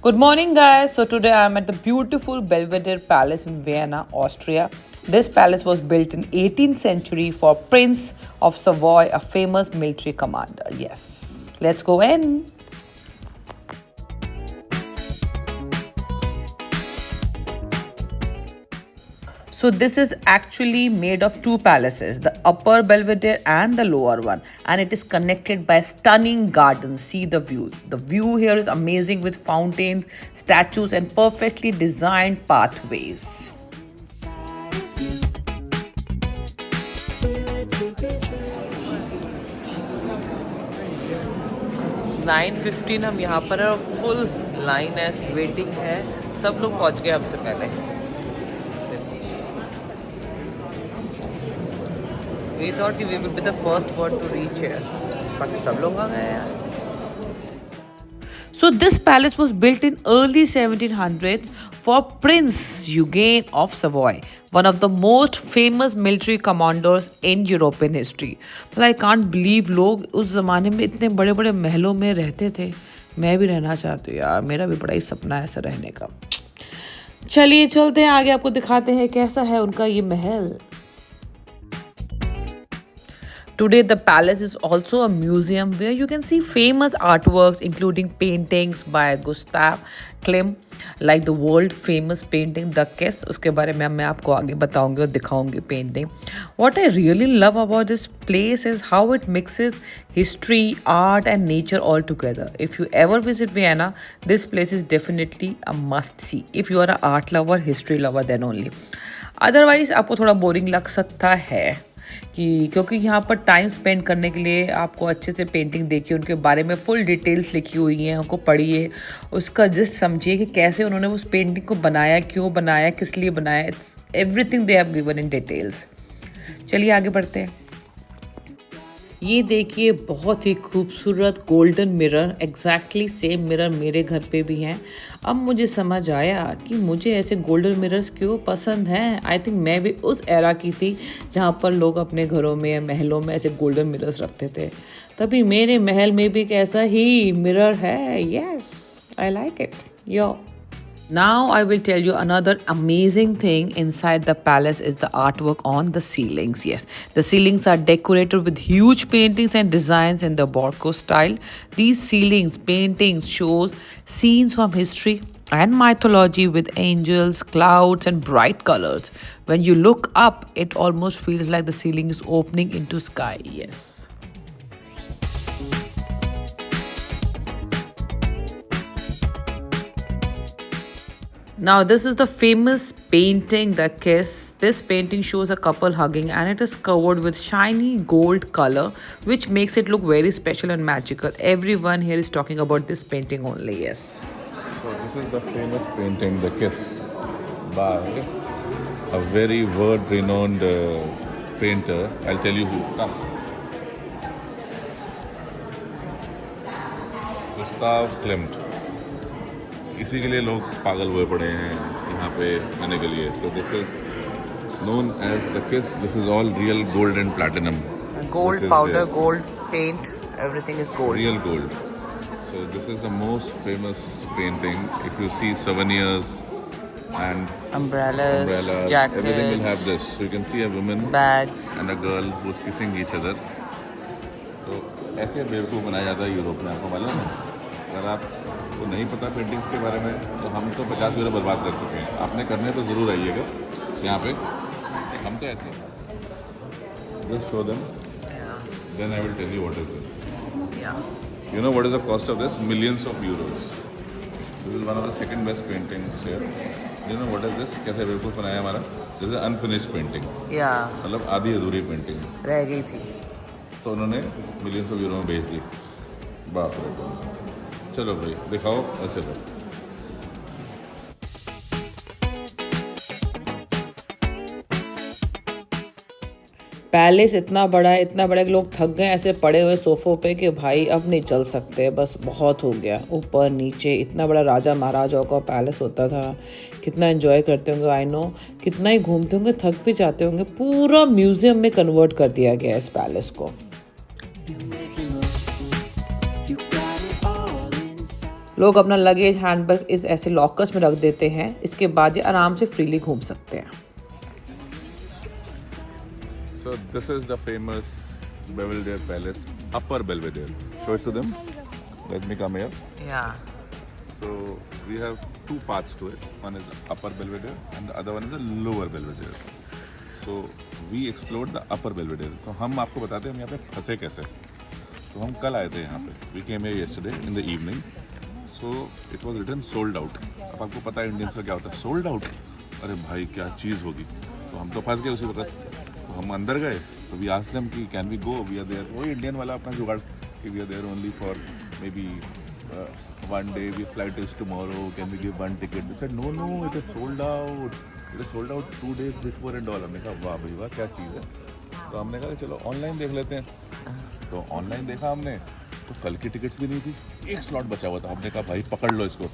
Good morning, guys. So, today I'm at the beautiful Belvedere Palace in Vienna, Austria. This palace was built in 18th century for Prince of Savoy, a famous military commander. Yes, let's go in. So this is actually made of two palaces, the upper Belvedere and the lower one, and it is connected by stunning gardens. See the view. The view here is amazing with fountains, statues and perfectly designed pathways. 9:15 हम यहाँ पर है, full line है, waiting है, सब लोग पहुँच गए हमसे पहले. We thought we would be the first one to reach here. बाकी सब लोग आ गए यार. So this palace was built in early 1700s for Prince Eugen of Savoy, one of the most famous military commanders in European history. But I can't believe लोग उस ज़माने में इतने बड़े बड़े महलों में रहते थे. मैं भी रहना चाहती हूँ यार, मेरा भी बड़ा ही सपना है ऐसा रहने का. चलिए चलते हैं आगे, आपको दिखाते हैं कैसा है उनका ये महल. Today, the palace is also a museum where you can see famous artworks, including paintings by Gustav Klimt, like the world famous painting The Kiss. उसके बारे में मैं आपको आगे बताऊंगी और दिखाऊंगी painting. What I really love about this place is how it mixes history, art, and nature all together. If you ever visit Vienna, this place is definitely a must see. If you are an art lover, history lover, then only. Otherwise, आपको थोड़ा boring लग सकता है. क्योंकि यहाँ पर time spend करने के लिए आपको अच्छे से पेंटिंग देखिए, उनके बारे में फुल डिटेल्स लिखी हुई हैं, उनको पढ़िए, उसका जस्ट समझिए कि कैसे उन्होंने उस पेंटिंग को बनाया, क्यों बनाया, किस लिए बनाया. It's everything they have given in details. चलिए आगे बढ़ते हैं. ये देखिए बहुत ही खूबसूरत golden mirror, exactly same mirror मेरे घर पे भी हैं. अब मुझे समझ आया कि मुझे ऐसे गोल्डन मिरर्स क्यों पसंद हैं. आई थिंक मैं भी उस एरा की थी जहाँ पर लोग अपने घरों में या महलों में ऐसे गोल्डन मिरर्स रखते थे. तभी मेरे महल में भी एक ऐसा ही मिरर है. Yes, I like it. Yo. Now I will tell you another amazing thing inside the palace is the artwork on the ceilings. Yes, the ceilings are decorated with huge paintings and designs in the Barocco style. These ceilings paintings shows scenes from history and mythology with angels, clouds and bright colors. When you look up, it almost feels like the ceiling is opening into sky. Yes. Now this is the famous painting The Kiss. This painting shows a couple hugging and it is covered with shiny gold color which makes it look very special and magical. Everyone here is talking about this painting only. Yes. So this is the famous painting The Kiss by a very world-renowned painter. I'll tell you who. Come. Gustav Klimt. इसी के लिए लोग पागल हुए पड़े हैं यहाँ पे आने के लिए. So this is known as The Kiss. This is all real gold and platinum. Gold powder, gold paint, everything is gold. Real gold. So this is the most famous painting. If you see souvenirs and umbrellas, jackets, everything will have this. So you can see a woman, bags, and a girl who's kissing each other. तो ऐसे बेवकूफ़ बनाया जाता है Europe में, आपको मालूम है. अगर आपको नहीं पता पेंटिंग्स के बारे में तो हम तो 50 यूरो बर्बाद कर चुके हैं. आपने करने तो ज़रूर आइएगा यहाँ पे. हम तो ऐसे just show them, then I will tell you what is this. You know what is the cost of this? Millions of euros. This is one of the second best paintings here. You know what is this? कैसे बेवकूफ़ बनाया हमारा. This is unfinished painting. मतलब आधी अधूरी painting रह गई थी तो उन्होंने मिलियंस ऑफ यूरो में बेच दी. बाप रे बाप. चलो भाई दिखाओ और चलो. पैलेस इतना बड़ा है कि लोग थक गए ऐसे पड़े हुए सोफ़ों पे कि भाई अब नहीं चल सकते, बस बहुत हो गया. ऊपर नीचे इतना बड़ा राजा महाराजाओं का पैलेस होता था. कितना एंजॉय करते होंगे. आई नो कितना ही घूमते होंगे, थक भी जाते होंगे. पूरा म्यूज़ियम में कन्वर्ट कर दिया गया इस पैलेस को. लोग अपना लगेज हैंडबैग इस ऐसे लॉकर्स में रख देते हैं, इसके बाद ये आराम से फ्रीली घूम सकते हैं। So this is the famous Belvedere Palace, Upper Belvedere. Show it to them. Let me come here. Yeah. So we have two paths to it. One is Upper Belvedere and the other one is the Lower Belvedere. So we explored the Upper Belvedere. तो हम आपको बताते हैं हम यहाँ पे फंसे कैसे। तो हम कल आए थे यहाँ पे. We came here yesterday in the evening. So it was written sold out. अब आपको पता है इंडियंस का क्या होता है, सोल्ड आउट। अरे भाई क्या चीज़ होगी। तो हम तो फंस गए उसी वक्त। तो हम अंदर गए तो वी आस्क्ड देम कि can we go, we are there. वही इंडियन वाला अपना जुगाड़ कि we are there only for maybe one day, we flight is tomorrow, can we give one ticket? They said no, it is sold out. It is sold out 2 days before and all. हमने कहा वाह भाई वाह क्या चीज़ है। तो हमने कहा चलो ऑनलाइन देख लेते हैं। तो ऑनलाइन देखा हमने तो कल की टिकट्स भी नहीं थी, एक स्लॉट बचा हुआ था। हमने कहा भाई पकड़ लो इसको।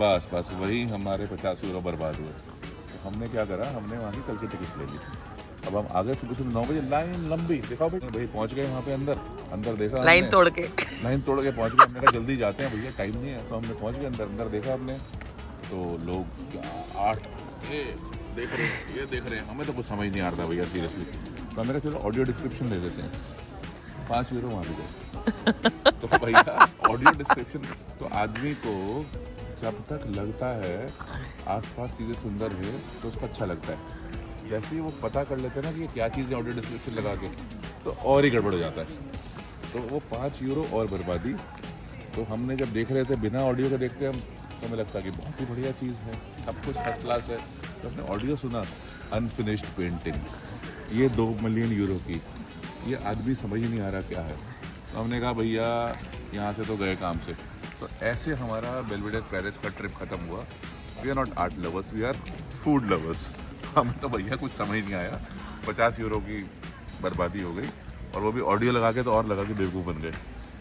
बस वही हमारे 50 यूरो बर्बाद हुए। तो हमने क्या करा, हमने वहाँ की कल की टिकट्स ले ली। अब हम आगे सुबह 9 बजे, लाइन लंबी, देखा भाई पहुँच गए वहाँ पे अंदर देखा लाइन तोड़ के पहुँच गए। हमने कहा जल्दी जाते हैं भैया, टाइम नहीं है। तो हमने पहुँच गए अंदर देखा हमने तो लोग 8 देख रहे हैं। हमें तो कुछ समझ नहीं आ रहा था भैया सीरियसली। तो हमने कहा चलो ऑडियो डिस्क्रिप्शन ले लेते हैं। 5 यूरो वहाँ भी गए। तो भैया ऑडियो डिस्क्रिप्शन, तो आदमी को जब तक लगता है आसपास चीज़ें सुंदर है तो उसको अच्छा लगता है। जैसे ही वो पता कर लेते हैं ना कि ये क्या चीज़ है ऑडियो डिस्क्रिप्शन लगा के, तो और ही गड़बड़ हो जाता है। तो वो 5 यूरो और बर्बादी। तो हमने जब देख रहे थे बिना ऑडियो के देखते हम, तो हमें लगता कि बहुत ही बढ़िया चीज़ है, सब कुछ फर्स्ट क्लास है। तो हमने ऑडियो सुना, अनफिनिश्ड पेंटिंग, ये 2 मिलियन यूरो की। ये आदमी समझ ही नहीं आ रहा क्या है। तो हमने कहा भैया यहाँ से तो गए काम से। तो ऐसे हमारा बेल्वेडेयर पेरिस का ट्रिप ख़त्म हुआ। We are not art lovers, we are food lovers. हमें तो भैया कुछ समझ नहीं आया, 50 यूरो की बर्बादी हो गई, और वो भी ऑडियो लगा के, तो और लगा के बेवकूफ़ बन गए।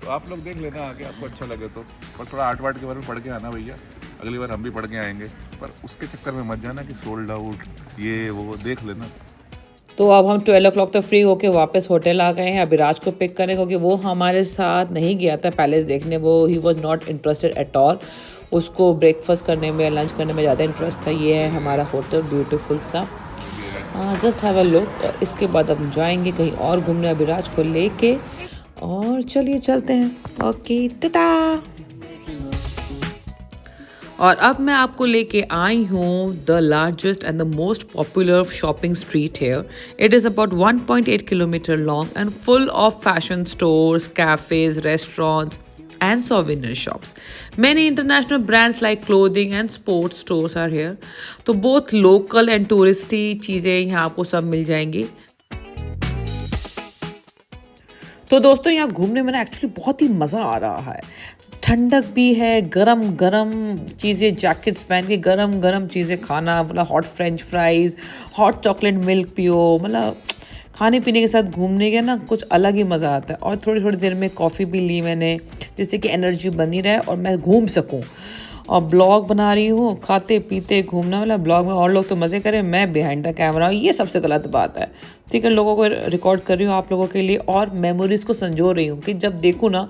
तो आप लोग देख लेना आगे, आपको अच्छा लगे तो। पर थोड़ा आर्ट वार्ट के बारे में पढ़ के आना भैया, अगली बार हम भी पढ़ के आएंगे। पर उसके चक्कर में मत जाना कि सोल्ड आउट ये वो, देख लेना। तो अब हम 12 o'clock तक फ्री होके वापस होटल आ गए हैं अभिराज को पिक करने, क्योंकि वो हमारे साथ नहीं गया था पैलेस देखने। वो he was not interested at all. उसको ब्रेकफास्ट करने में, लंच करने में ज़्यादा इंटरेस्ट था। ये है हमारा होटल, ब्यूटीफुल सा, जस्ट हैव अ लुक। इसके बाद अब जाएंगे कहीं और घूमने अभिराज को लेके, और चलिए चलते हैं। Okay tata. और अब मैं आपको लेके आई हूँ the largest and the most popular shopping street here. It is about 1.8 kilometre long and full of fashion stores, cafes, restaurants and souvenir shops. Many international brands like clothing and sports stores are here. तो both local and touristy चीज़ें यहाँ आपको सब मिल जाएंगी। तो दोस्तों यहाँ घूमने में ना एक्चुअली बहुत ही मज़ा आ रहा है। ठंडक भी है, गरम गरम चीज़ें, जैकेट्स पहन के गरम गरम चीज़ें खाना, मतलब hot French fries, hot chocolate milk पियो, मतलब खाने पीने के साथ घूमने का ना कुछ अलग ही मज़ा आता है। और थोड़ी थोड़ी देर में कॉफ़ी भी ली मैंने, जिससे कि एनर्जी बनी रहे और मैं घूम सकूं। और ब्लॉग बना रही हूँ, खाते पीते घूमना, मतलब ब्लॉग में और लोग तो मज़े करें, मैं बिहाइंड द कैमरा हूँ। ये सबसे गलत बात है, ठीक है। लोगों को रिकॉर्ड कर रही हूँ आप लोगों के लिए, और मेमोरीज़ को संजो रही हूँ कि जब देखूँ ना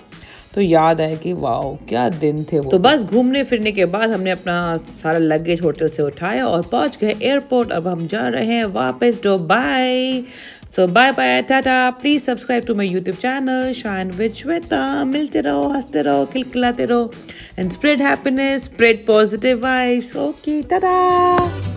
तो याद आए कि वाओ क्या दिन थे वो। तो बस घूमने फिरने के बाद हमने अपना सारा लगेज होटल से उठाया और पहुंच गए एयरपोर्ट। अब हम जा रहे हैं वापस Dubai. So bye bye, tata. Please subscribe to my YouTube channel shine with Shweta. मिलते रहो, हंसते रहो, खिलखिलाते रहो, and spread happiness, spread positive vibes. Okay Tata.